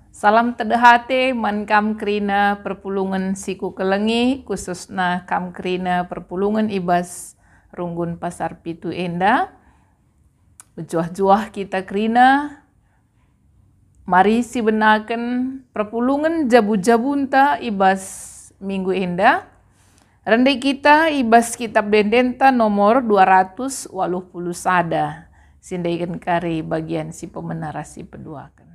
Salam tedehate man kam krina perpulungan siku kelengi khususna kam krina perpulungan ibas runggun pasar pitu enda. Juah-juah kita krina mari si benaken perpulungan jabu-jabunta ibas minggu enda. Rendai kita ibas kitab dendenta nomor 280 sada. Sindaikan kari bagian si pemenarasi peduakan.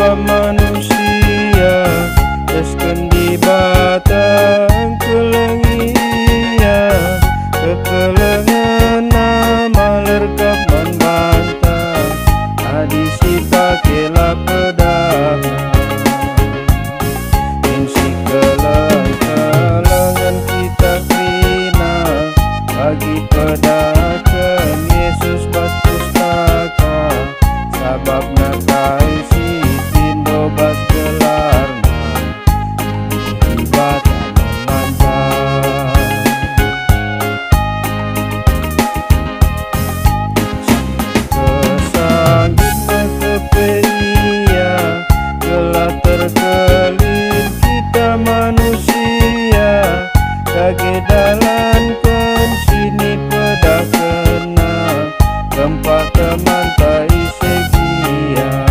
Manusia tesken di batang kelengia kekelengan nama lerkap membantang adisi pakelah pedang insi kelengan kita krina bagi pedakan Yesus pustaka sabab nakai si bas gelarna ibadah memandang kesangitna kepeia telah terkelil kita manusia kagedalankan sini pedah kena tempat teman tai segia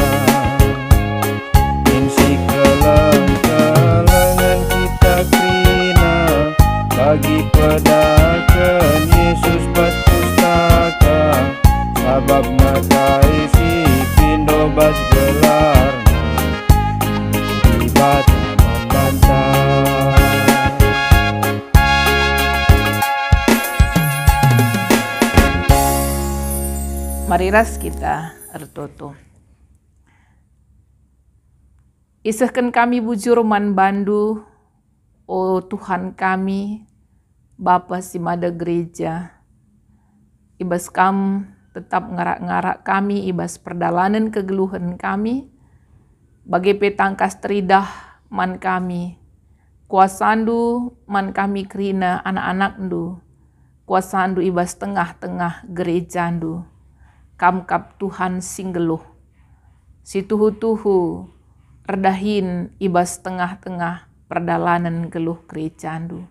bagi pedakan Yesus pustaka sabab matai si pindo bas gelarna ibadah membantang. Mariras kita ertoto. Isahkan kami bujur man bandu, o Tuhan kami, Bapa si mada gereja, ibas kam tetap ngarak-ngarak kami, ibas perdalanan kegeluhan kami, bagi petangkas teridah man kami, kuasandu man kami kerina anak-anak ndu, kuasandu ibas tengah-tengah gereja ndu, kam kap Tuhan singgeluh, si tuhu-tuhu redahin ibas tengah-tengah perdalanan geluh gereja ndu.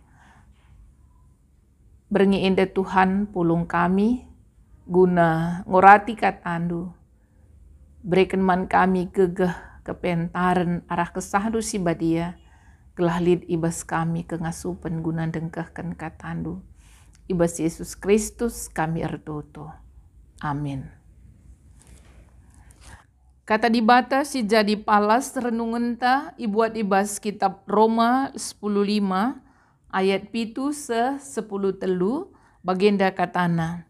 Berngi indah Tuhan pulung kami guna ngurati katandu. Berikan man kami gegeh kepentaran arah kesahdu si badia. Gelah lid ibas kami kengasupan guna dengkehkan katandu. Ibas Yesus Kristus kami erdoto. Amin. Kata dibata si jadi palas renungan ta ibuat ibas kitab Roma 10:5 ayat pitu 10 telu bagenda katana.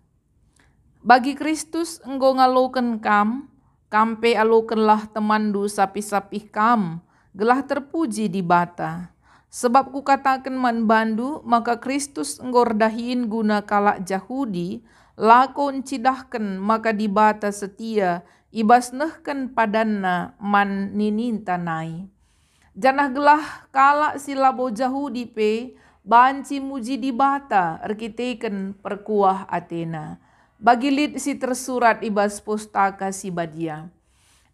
Bagi Kristus enggo ngaloken kam, kampe alokenlah temandu sapi-sapih kam, gelah terpuji di bata. Sebab kukatakan man bandu, maka Kristus enggo redahin guna kalak Jahudi, lakon cidahken maka di bata setia, ibas nehken padanna man nininta nai. Janah gelah kalak silabo Jahudi pe, banci muji di bata erkiteken perkuah Athena. Bagi lid si tersurat ibas pustaka si badia.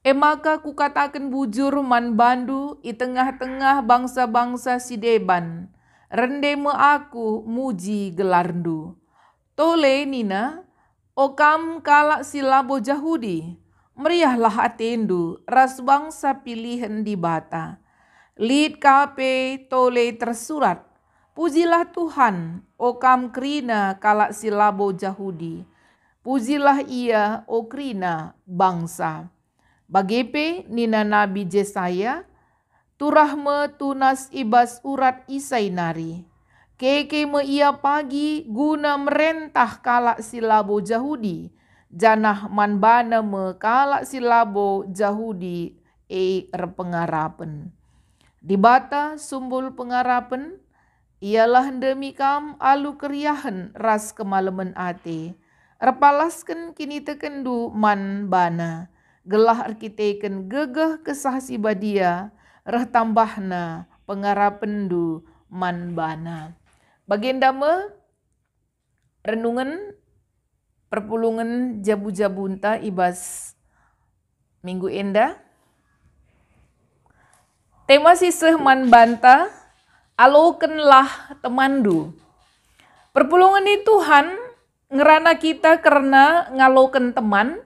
Maka kukatakan bujur man bandu i tengah-tengah bangsa-bangsa si deban. Rende me aku muji gelarndu. Tole nina, okam kalak silabo Jahudi. Meriahlah atendu ras bangsa pilihan di bata. Lid kape tole tersurat. Pujilah Tuhan, o kam krina kalak silabo Jahudi. Pujilah ia, o krina bangsa. Bagepe nina Nabi Jesaya, turahme tunas ibas urat isainari. Keke me ia pagi guna merentah kalak silabo Jahudi. janah man bana me kalak silabo Jahudi pengarapan. Di bata sumbul pengarapan, ialah demi kam alu keriahan ras kemalaman ate. Repalaskan kini tekendu man bana. Gelah arkiteken gegeh kesah si badia. Reh tambahna pengarapan du man bana. Baginda me renungan perpulungan jabu-jabunta ibas minggu enda. Tema siseh man banta, alokenlah temandu. Perpulungan ini Tuhan ngerana kita karena ngaloken teman.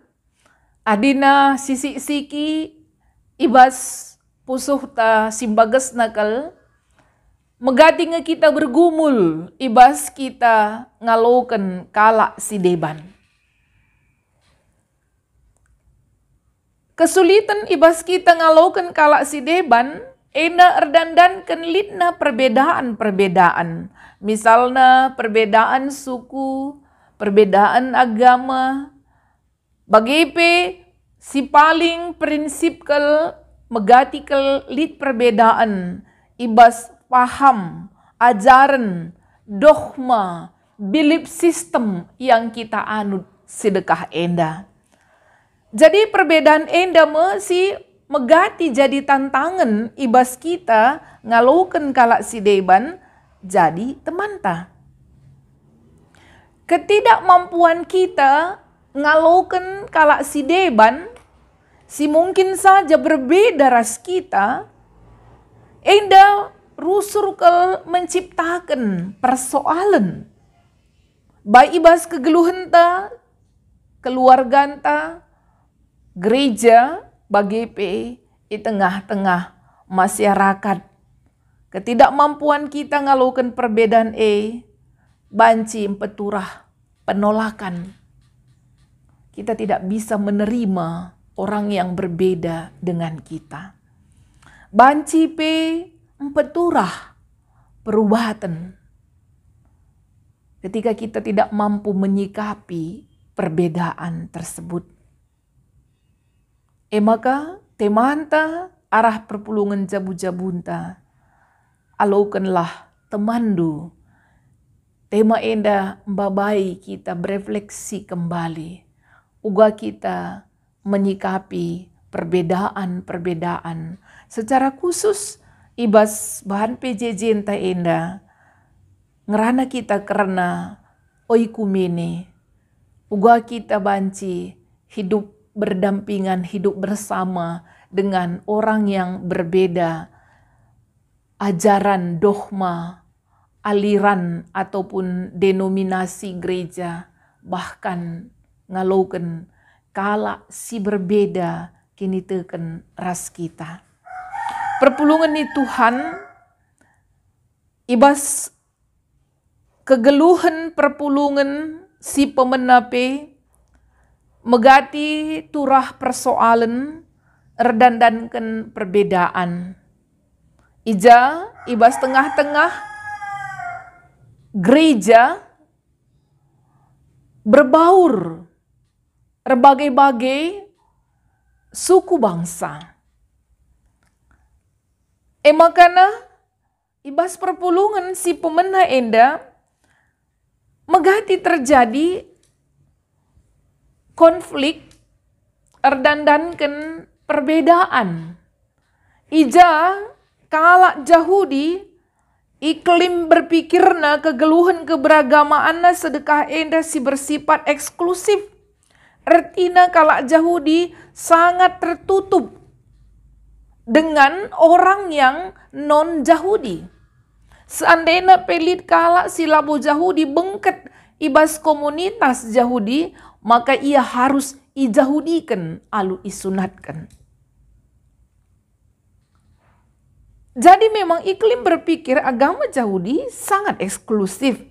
Adina sisi-siki ibas pusuh ta simbages nakal. Megati nge kita bergumul ibas kita ngaloken kalak si deban. Kesulitan ibas kita ngaloken kalak si deban, ena erdandankan litna perbedaan-perbedaan. Misalnya perbedaan suku, perbedaan agama. Bagipe si paling prinsipkel megatikal lit perbedaan ibas paham, ajaran, dogma, belief system yang kita anut sedekah enda. Jadi perbedaan enda si megati jadi tantangan ibas kita ngaloken kalak si deban jadi teman ta. Ketidakmampuan kita ngaloken kalak si deban si mungkin saja berbeda ras kita, enda rusur kel menciptakan persoalan. Baik ibas kegeluhan ta, keluarga ta, gereja, bagipe di tengah-tengah masyarakat. Ketidakmampuan kita ngaloken perbedaan banci peturah penolakan. Kita tidak bisa menerima orang yang berbeda dengan kita. Banci peturah perubahan. Ketika kita tidak mampu menyikapi perbedaan tersebut. Maka temanta arah perpulungan jabu-jabunta. Alokenlah temandu. Tema enda mbabai kita berefleksi kembali. Uga kita menyikapi perbedaan-perbedaan. Secara khusus ibas bahan PJJ enta enda. Ngerana kita karena oikumene. Uga kita banci hidup berdampingan, hidup bersama dengan orang yang berbeda. Ajaran, dogma, aliran ataupun denominasi gereja. Bahkan ngaloken kala si berbeda kini teken ras kita. Perpulungan ni Tuhan ibas kegeluhan perpulungan si pemenape megati turah persoalan erdandankan perbedaan. Ija ibas tengah-tengah gereja berbaur berbagai-bagai suku bangsa. Makana ibas perpulungan si pemena enda megati terjadi konflik erdandankan perbedaan. Ija kalak Jahudi iklim berpikirna kegeluhan keberagamaanna sedekah enda si bersifat eksklusif. Artinya kalak Jahudi sangat tertutup dengan orang yang non-Jahudi. Seandainya pelit kalak si labo Jahudi bengket ibas komunitas Jahudi, maka ia harus ijahudikan alu isunatkan. Jadi memang iklim berpikir agama Yahudi sangat eksklusif.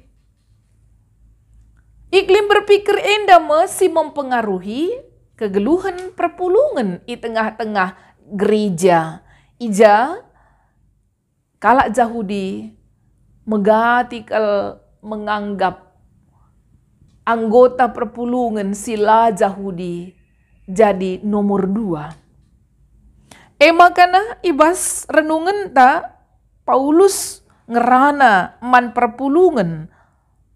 Iklim berpikir enda masih mempengaruhi kegeluhan perpulungan di tengah-tengah gereja. Ija kalak Yahudi megatikal menganggap anggota perpulungan sila Yahudi jadi nomor 2. Makana ibas renungan ta Paulus ngerana man perpulungan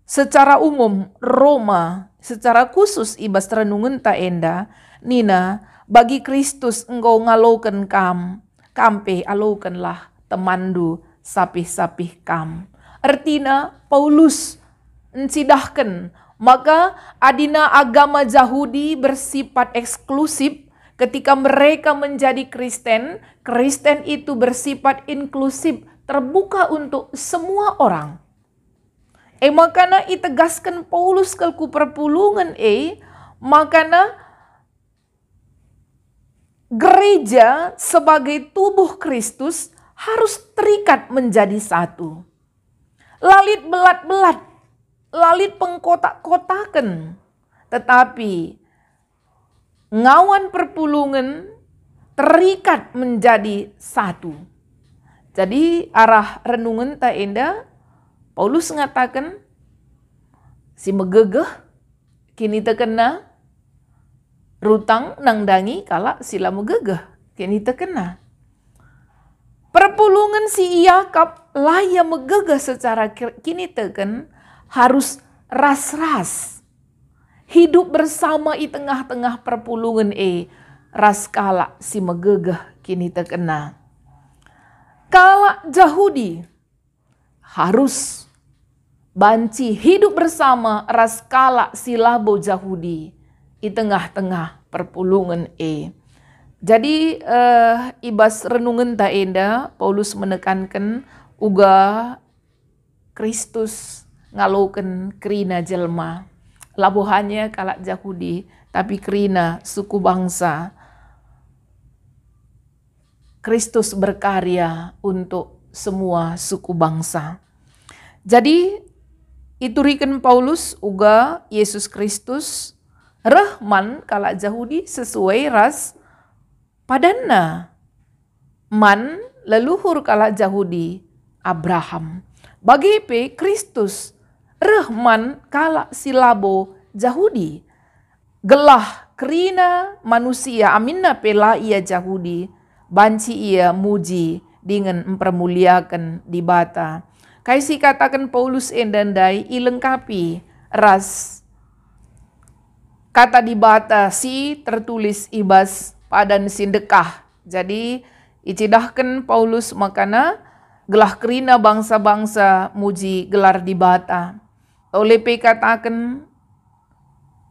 secara umum Roma, secara khusus ibas renungan ta enda nina bagi Kristus engkau ngaloken kampe alokenlah temandu sapih-sapih kam. Artina Paulus encidahkan maka adina agama Yahudi bersifat eksklusif. Ketika mereka menjadi Kristen, Kristen itu bersifat inklusif, terbuka untuk semua orang. Makana itegaskan Paulus kalku perpulungan makana gereja sebagai tubuh Kristus harus terikat menjadi satu. Lalit belat-belat, lalit pengkotak-kotakan, tetapi ngawan perpulungan terikat menjadi satu. Jadi arah renungan ta enda Paulus mengatakan si megegeh kini terkena rutang nangdangi kala sila megegeh kini terkena. Perpulungan si Yakab laya megegeh secara kini teken harus ras-ras. Hidup bersama di tengah-tengah perpulungan ras kala si megegeh kini terkena. Kala Yahudi harus banci hidup bersama ras kala si labo Yahudi di tengah-tengah perpulungan Jadi ibas renungan ta enda Paulus menekankan uga Kristus ngaloken krina jelma. Labuhannya kalak Yahudi, tapi krina suku bangsa. Kristus berkarya untuk semua suku bangsa. Jadi iturikan Paulus uga Yesus Kristus rahman kalak Yahudi sesuai ras padana. Man leluhur kalak Yahudi Abraham. Bagi Kristus rahman kala silabo Yahudi. Gelah krina manusia aminna pela ia Yahudi. Banci ia muji dengan mempermuliakan di bata. Kaisi katakan Paulus endandai ilengkapi ras. Kata di bata si tertulis ibas padan sindekah. Jadi icidahkan Paulus makana gelah krina bangsa-bangsa muji gelar di bata. Oleh katakan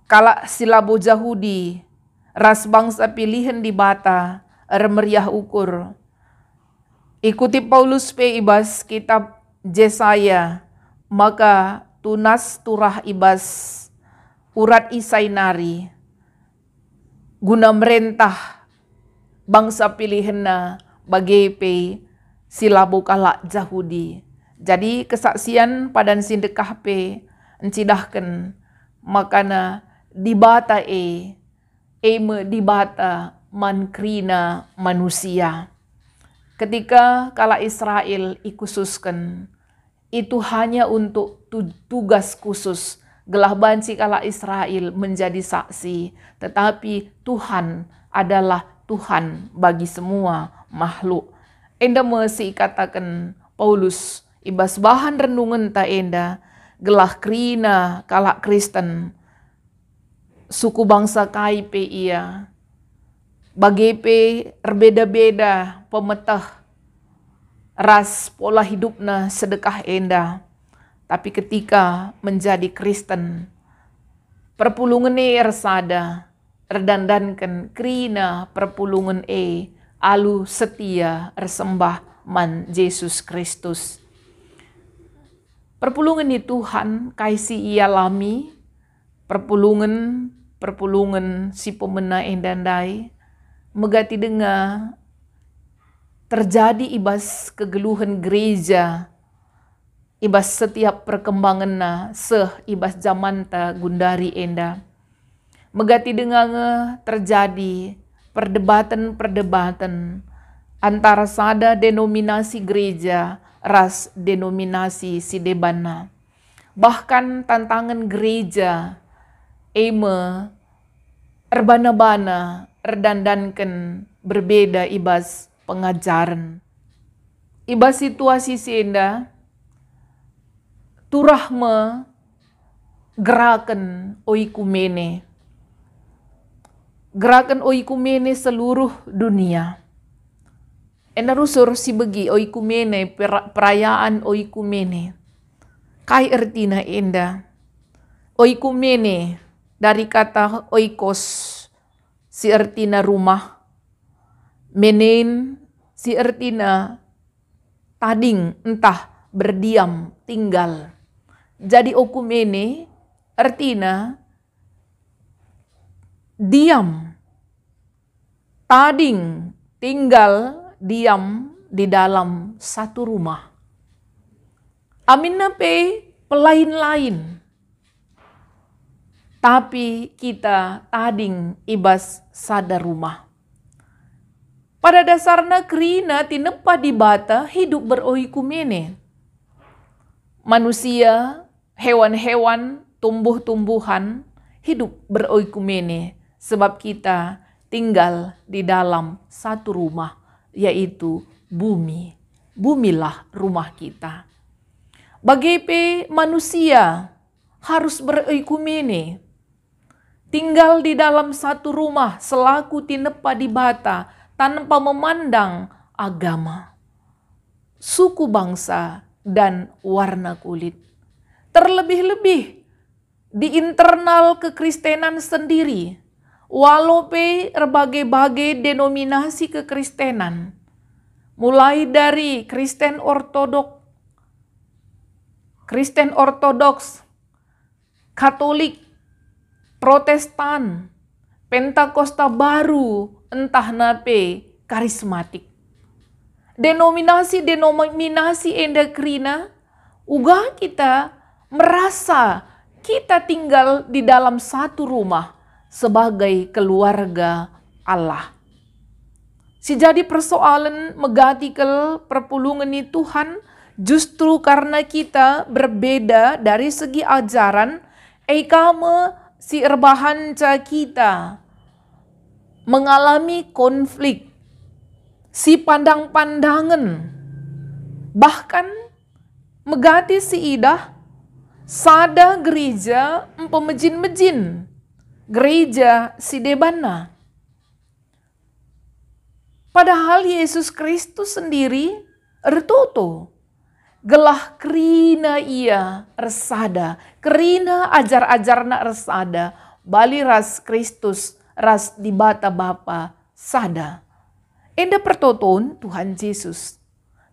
kala silabo Yahudi ras bangsa pilihan di bata meriah ukur. Ikuti Paulus ibas kitab Yesaya maka tunas turah ibas urat isainari guna merentah bangsa pilihan bagi silabo kala Yahudi. Jadi kesaksian padan sindekah encidahkan makana dibata dibata mankrina manusia. Ketika kala Israel ikhususkan itu hanya untuk tugas khusus. Gelah banci kala Israel menjadi saksi. Tetapi Tuhan adalah Tuhan bagi semua makhluk. Enda mesti katakan Paulus ibas bahan renungan ta enda gelah krina kala Kristen suku bangsa kai ia bagi berbeda-beda pemetah ras pola hidupna sedekah enda. Tapi ketika menjadi Kristen perpulungan ersada erdandankan krina perpulungan alu setia ersembah man Yesus Kristus. Perpulungan ni Tuhan kaisi ia lami perpulungan si pemena endandai megati dengar terjadi ibas kegeluhan gereja ibas setiap perkembangan ibas zaman ta gundari enda megati dengar terjadi perdebatan antara sada denominasi gereja ras denominasi si debana. Bahkan tantangan gereja eme erbana-bana erdandankan berbeda ibas pengajaran. Ibas situasi senda turahme gerakan oikumene. Gerakan oikumene seluruh dunia. Enarusur si begi oikumene, perayaan oikumene. Kai ertina enda. Oikumene dari kata oikos, si ertina rumah. Menen si ertina tading, entah berdiam, tinggal. Jadi oikumene artina diam, tading, tinggal, diam di dalam satu rumah. Aminna pe pelain-lain. Tapi kita tading ibas sada rumah. Pada dasarnya kerina tinepa di bata hidup beroikumene. Manusia, hewan-hewan, tumbuh-tumbuhan hidup beroikumene. Sebab kita tinggal di dalam satu rumah, yaitu bumi. Bumilah rumah kita. Bagaimana manusia harus beroikumene. Tinggal di dalam satu rumah selaku tinepa di bata tanpa memandang agama, suku bangsa, dan warna kulit. Terlebih-lebih di internal kekristenan sendiri. Walau berbagai-bagai denominasi kekristenan, mulai dari Kristen Ortodoks, Katolik, Protestan, Pentakosta baru, entah nape karismatik. Denominasi endakrina, uga kita merasa kita tinggal di dalam satu rumah sebagai keluarga Allah. Si jadi persoalan megatikel perpulungan ini Tuhan justru karena kita berbeda dari segi ajaran, kame si erbahanca kita mengalami konflik, si pandang-pandangan, bahkan megati si idah sada gereja empemejin-mejin, gereja si debana. Padahal Yesus Kristus sendiri ertoto. Gelah kerina ia ersada, kerina ajar-ajarna ersada, bali ras Kristus ras di bata Bapa sada. Enda pertoton Tuhan Yesus.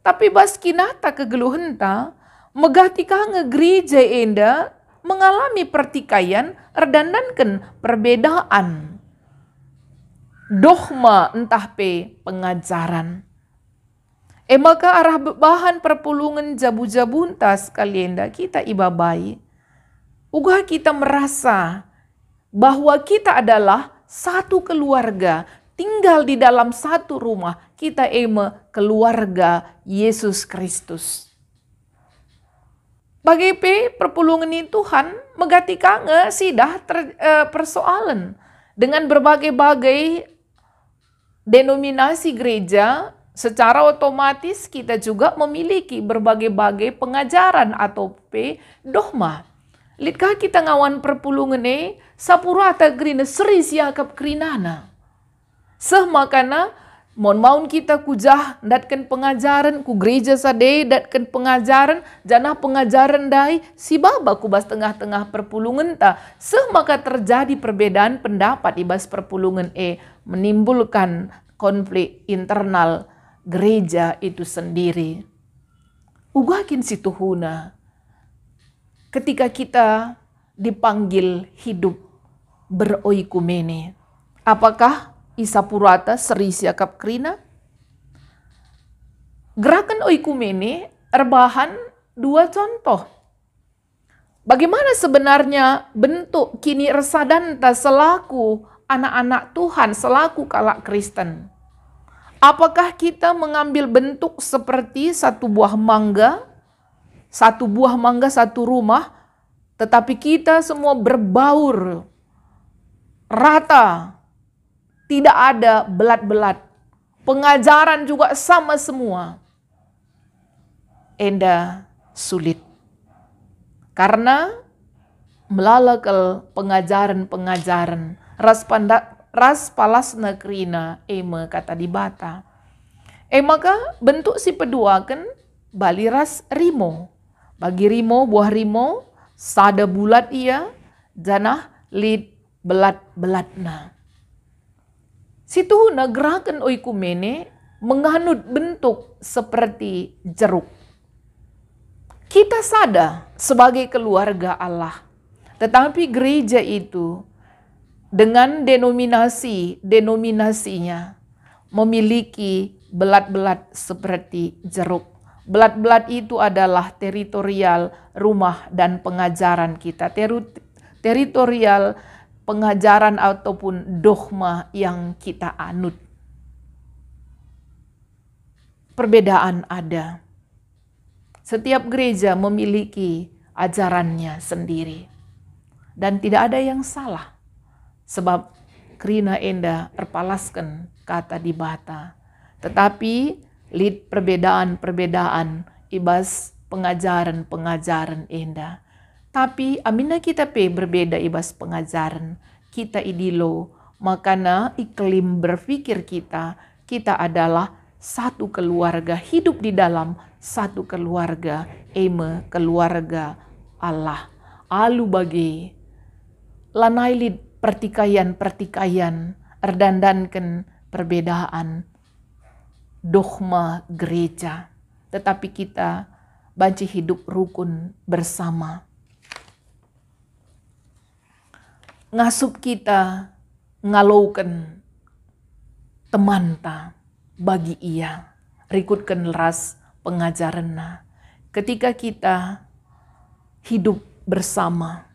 Tapi bas kinata kegeluhenta, megati kange gereja enda mengalami pertikaian erdandankan perbedaan. Dogma entah pe pengajaran. Maka arah bahan perpulungan jabu-jabunta sekalian kita ibabai. Uga kita merasa bahwa kita adalah satu keluarga, tinggal di dalam satu rumah. Kita keluarga Yesus Kristus. Bagi perpulungan ini Tuhan megati kange sidah persoalan dengan berbagai-bagai denominasi gereja. Secara otomatis kita juga memiliki berbagai-bagai pengajaran atau dogma. Litkah kita ngawan perpulungan sapurata grina seri siakap krinana. Makana mon maun kita kujah datkan pengajaran ku gereja sade datkan pengajaran janah pengajaran dai si baba ku bas tengah-tengah perpulungan ta. Maka terjadi perbedaan pendapat ibas perpulungan menimbulkan konflik internal gereja itu sendiri. Ugakin situhuna ketika kita dipanggil hidup beroikumene. Apakah isapurata seri siakap krina? Gerakan oikumene erbahan dua contoh. Bagaimana sebenarnya bentuk kini resadanta selaku anak-anak Tuhan, selaku kalak Kristen? Apakah kita mengambil bentuk seperti satu buah mangga, satu rumah, tetapi kita semua berbaur rata, tidak ada belat-belat. Pengajaran juga sama semua. Enda sulit. Karena melalakal pengajaran-pengajaran ras palasna krina ema kata di bata. Maka bentuk si pedua kan bali ras rimo. Bagi rimo, buah rimo, sada bulat ia, janah lid belat-belatna. Situhuna gerakan oikumene menganut bentuk seperti jeruk. Kita sadar sebagai keluarga Allah. Tetapi gereja itu dengan denominasinya memiliki belat-belat seperti jeruk. Belat-belat itu adalah teritorial rumah dan pengajaran kita. Teritorial pengajaran ataupun dogma yang kita anut. Perbedaan ada. Setiap gereja memiliki ajarannya sendiri. Dan tidak ada yang salah. Sebab krina enda terpalaskan kata di bata. Tetapi lid perbedaan-perbedaan ibas pengajaran-pengajaran enda. Tapi amina kita berbeda ibas pengajaran. Kita idilo. Makana iklim berpikir kita adalah satu keluarga. Hidup di dalam satu keluarga. Keluarga Allah. Alu bagi. Lanai lid pertikaian-pertikaian. Erdandankan perbedaan. Dogma gereja. Tetapi kita banci hidup rukun bersama. Ngasup kita ngalaukan teman ta bagi ia. Rikutkan ras pengajaranna. Ketika kita hidup bersama.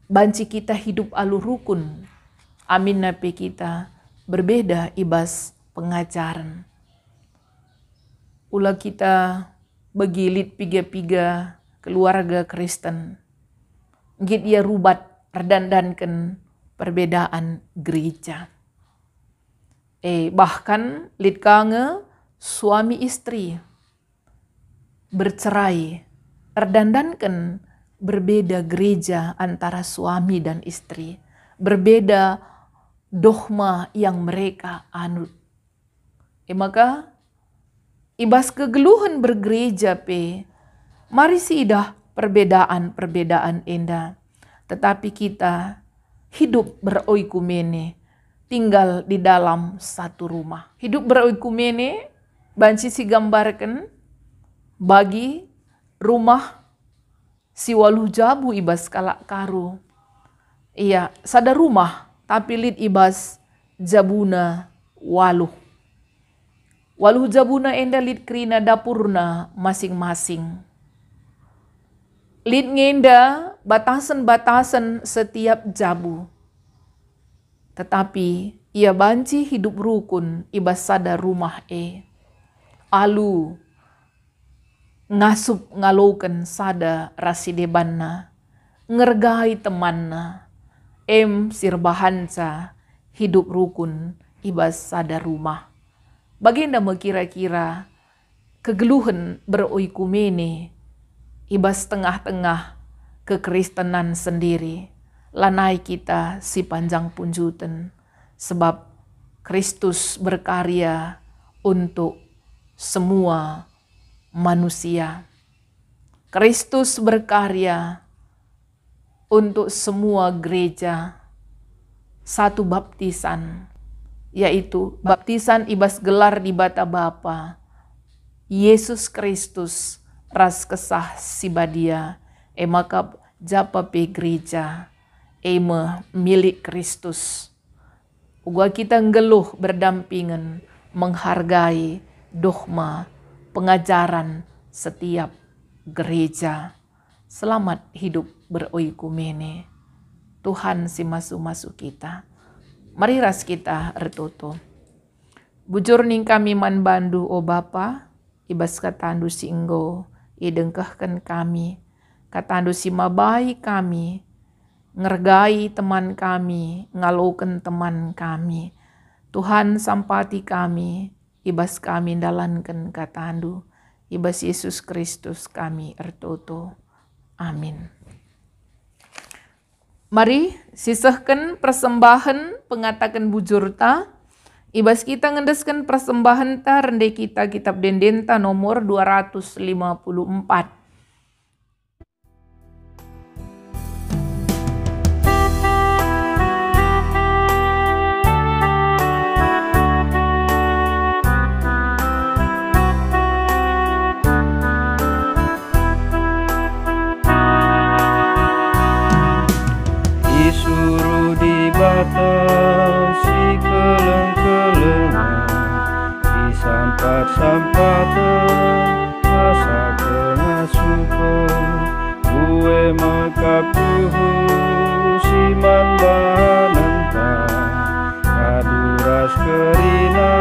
Banci kita hidup alu rukun. Amin nape kita berbeda ibas pengajaran. Ulah kita begilit piga-piga keluarga Kristen. Git ia rubat perdandankan perbedaan gereja. Bahkan lid kange suami istri bercerai. Erdandankan berbeda gereja antara suami dan istri. Berbeda dogma yang mereka anut. Maka ibas kegeluhan bergereja mari sidah perbedaan-perbedaan enda. Tetapi kita hidup beroikumene, tinggal di dalam satu rumah. Hidup beroikumene, banci si gambarkan bagi rumah si waluh jabu ibas kalak karu. Iya, sada rumah, tapi lid ibas jabuna waluh. Waluh jabuna enda lid krina dapurna masing-masing. Lid ngenda batasan-batasan setiap jabu. Tetapi ia banci hidup rukun ibas sada rumah Alu ngasup ngalokan sada rasidebanna. Ngergai temanna. Sirbahanca hidup rukun ibas sada rumah. Baginda kira-kira kegeluhan beroikumene ibas tengah-tengah kekristenan sendiri. Lanai kita si panjang punjuten. Sebab Kristus berkarya untuk semua manusia. Kristus berkarya untuk semua gereja. Satu baptisan. Yaitu baptisan ibas gelar di bata Bapa. Yesus Kristus ras kesah sibadia. Maka japa gereja. Milik Kristus. Uga kita ngeluh berdampingan. Menghargai dogma. Pengajaran setiap gereja. Selamat hidup beroikumene. Tuhan si masuk-masuk kita. Mari ras kita ertoto. Bujur ning kami man bandu o Bapa. Ibas katandu si enggo. Idengkahkan kami. Katandu si mabai kami. ngergai teman kami, ngaloken teman kami. Tuhan sampati kami, ibas kami dalanken katandu, ibas Yesus Kristus kami ertoto. Amin. Mari sisahkan persembahan pengatakan bujur ta. Ibas kita ngendeskan persembahan ta rende kita kitab dendenta nomor 254. Disuruh dibatasi keleng-kelengan, disampat-sampatan asa kengasupan, gue makapuhu siman banentang, kaduras kerina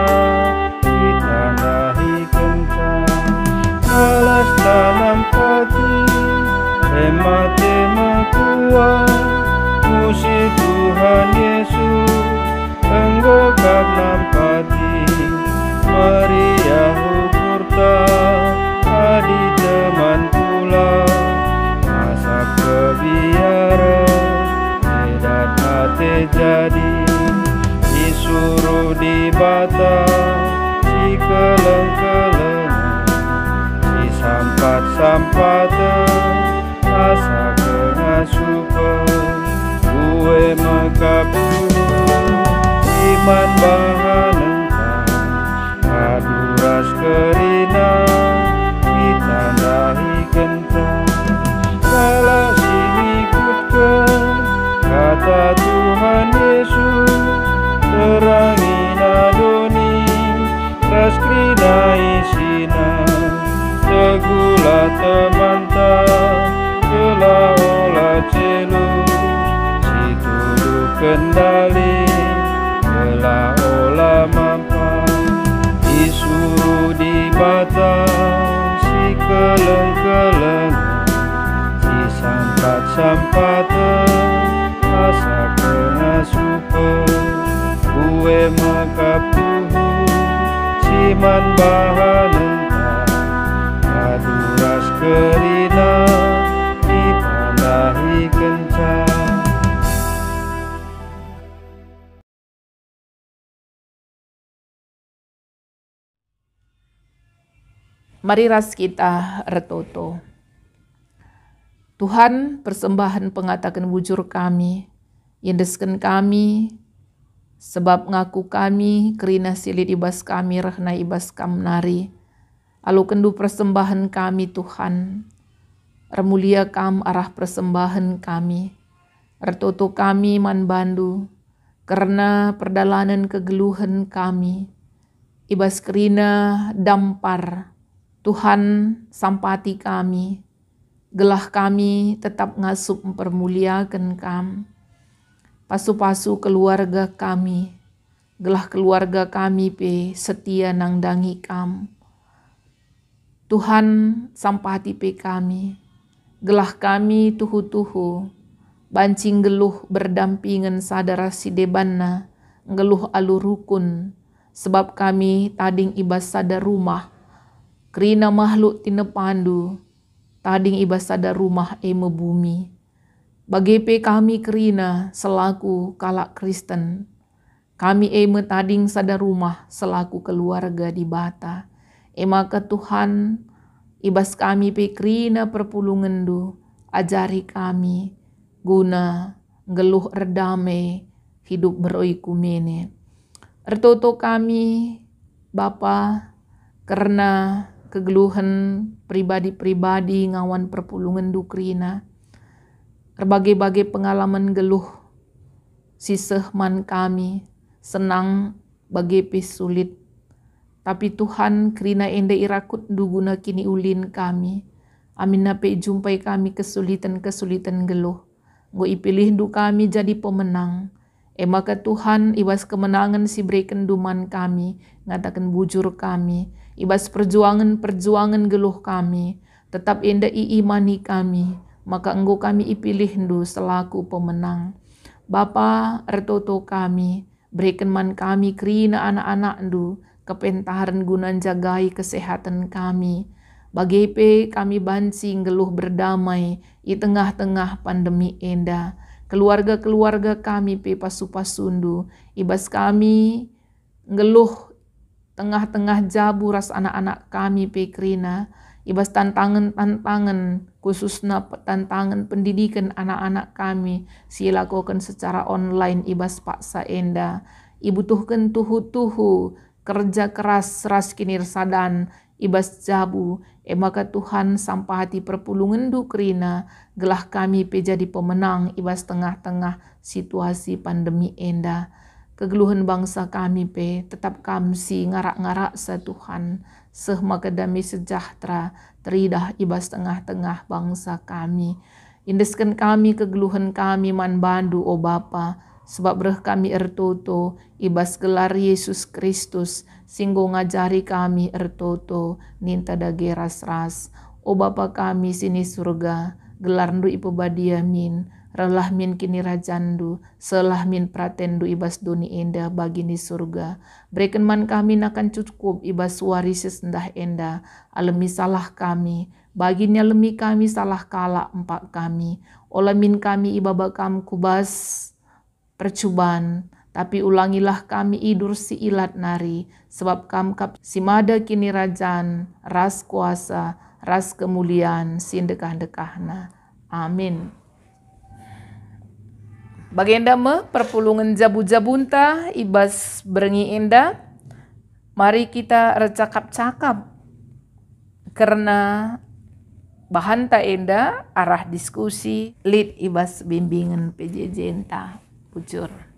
ditandahi kencang, alas tanam pati hemat-hemat kuat, musi Tuhan Yesus enggokak nampati Maria hukurta adi teman pula masak kebiara edat hati jadi disuruh dibata si keleng-kelengan si sampat-sampatan asa kengasupan gue makapuhu iman bahanentang kaduras kerina ditandahi kentang salah singikutkan kata Tuhan Yesus terangi nadoni raskrina isina tegula temanta gela olah celus kendali telah olah mampan disuruh dibatasi keleng-kelengan si sampat-sampatan asa kengasupan gue makapuhu siman bahanentang kaduras kerina ditandahi kencang. Mari ras kita retoto. Tuhan persembahan pengatakan bujur kami, yendesken kami, sebab ngaku kami, kerina silid ibas kami, rehna ibas kam nari. Alu kendu persembahan kami Tuhan, remulia kam arah persembahan kami, retoto kami man bandu, karena perdalanan kegeluhan kami, ibas kerina dampar, Tuhan sampati kami, gelah kami tetap ngasup mempermuliakan kam. Pasu-pasu keluarga kami, gelah keluarga kami pe setia nangdangi kam. Tuhan sampati pe kami, gelah kami tuhu-tuhu, bancing geluh berdampingan sadara sidebanna, geluh alu rukun, sebab kami tading ibas sada rumah, kerina makhluk tina pandu, tading ibas sada rumah eme bumi. Bagepe kami kerina selaku kalak Kristen, kami eme tading sada rumah selaku keluarga di bata. Maka Tuhan ibas kami pe kerina perpulungandu, ajari kami guna geluh erdame hidup beroi kumene. Ertoto kami Bapa karena kegeluhan pribadi-pribadi ngawan perpulungan dukrina. Berbagai-bagai pengalaman geluh siseh man kami, senang bagi sulit. Tapi Tuhan kerina ende irakut duguna kini ulin kami. Amin nape jumpai kami kesulitan-kesulitan geluh. Ngo ipilih du kami jadi pemenang. Maka Tuhan ibas kemenangan si berikan duman kami, ngatakan bujur kami. Ibas perjuangan-perjuangan geluh kami, tetap enda iimani kami, maka engkau kami ipilih ndu selaku pemenang. Bapa ertoto kami, berikan man kami kerina anak-anak ndu, kepentaran guna jagai kesehatan kami. Bagepe kami bansi ngeluh berdamai di tengah-tengah pandemi enda. Keluarga-keluarga kami pe pasu-pasundu, ibas kami ngeluh tengah-tengah jabu ras anak-anak kami pe kerina. Ibas tantangan-tantangan khususnya tantangan pendidikan anak-anak kami silakukan secara online ibas paksa enda. Ibutuhkan tuhu-tuhu kerja keras ras kinir sadan ibas jabu maka Tuhan sampah hati perpulungan du kerina gelah kami pe jadi pemenang ibas tengah-tengah situasi pandemi enda. Kegeluhan bangsa kami pe tetap kamsi ngarak-ngarak sa Tuhan seh maka damai sejahtera teridah ibas tengah-tengah bangsa kami. Indeskan kami kegeluhan kami man bandu o Bapa, sebab breh kami ertoto ibas gelar Yesus Kristus singgo ngajari kami ertoto ninta dage ras-ras. O Bapa kami sini surga, gelar ndu ipo badia min, relah min kini rajandu, selah min pratendu ibas doni enda bagi ni surga. Berikan man kami nakan cukup ibas waris sendah enda, alemi salah kami, baginya lemi kami salah kala empat kami. Olah min kami ibaba kam kubas percubaan, tapi ulangilah kami idur si ilat nari, sebab kam kap simada kini rajan, ras kuasa, ras kemuliaan, sindekah-dekahna. Amin. Bagenda me perpulungan jabu-jabunta ibas berengi enda. Mari kita recakap-cakap karena bahan ta enda arah diskusi lid ibas bimbingan PJJ enta. Bujur.